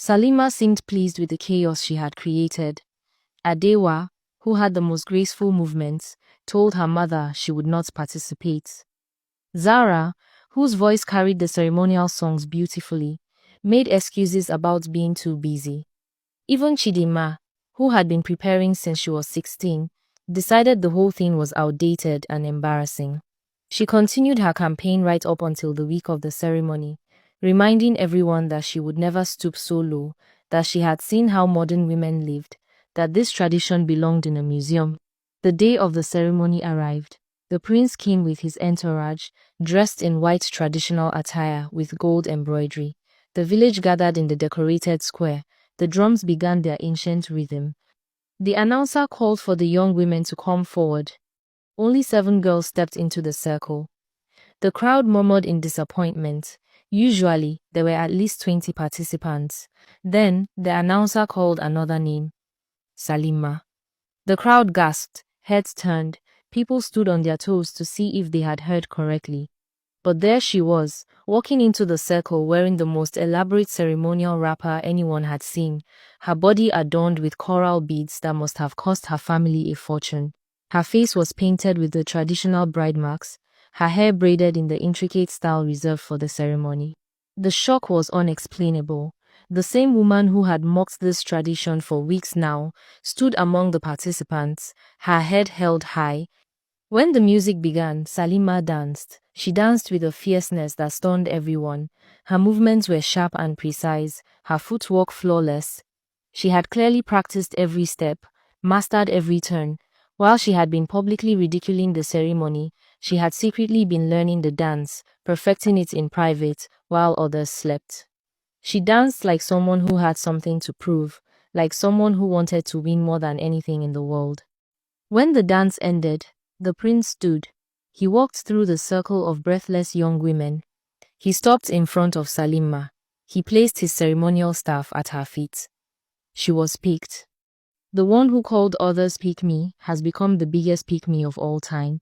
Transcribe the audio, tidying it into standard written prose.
Salima seemed pleased with the chaos she had created. Adewa, who had the most graceful movements, told her mother she would not participate. Zara, whose voice carried the ceremonial songs beautifully, made excuses about being too busy. Even Chidima, who had been preparing since she was 16, decided the whole thing was outdated and embarrassing. She continued her campaign right up until the week of the ceremony, reminding everyone that she would never stoop so low, that she had seen how modern women lived, that this tradition belonged in a museum. The day of the ceremony arrived. The prince came with his entourage, dressed in white traditional attire with gold embroidery. The village gathered in the decorated square. The drums began their ancient rhythm. The announcer called for the young women to come forward. Only 7 girls stepped into the circle. The crowd murmured in disappointment. Usually, there were at least 20 participants. Then, the announcer called another name. Salima. The crowd gasped, heads turned, people stood on their toes to see if they had heard correctly. But there she was, walking into the circle wearing the most elaborate ceremonial wrapper anyone had seen, her body adorned with coral beads that must have cost her family a fortune. Her face was painted with the traditional bride marks, her hair braided in the intricate style reserved for the ceremony. The shock was unexplainable. The same woman who had mocked this tradition for weeks now stood among the participants, her head held high. When the music began, Salima danced. She danced with a fierceness that stunned everyone. Her movements were sharp and precise, her footwork flawless. She had clearly practiced every step, mastered every turn. While she had been publicly ridiculing the ceremony, she had secretly been learning the dance, perfecting it in private, while others slept. She danced like someone who had something to prove, like someone who wanted to win more than anything in the world. When the dance ended, the prince stood. He walked through the circle of breathless young women. He stopped in front of Salima. He placed his ceremonial staff at her feet. She was picked. The one who called others pick-me has become the biggest pick-me of all time.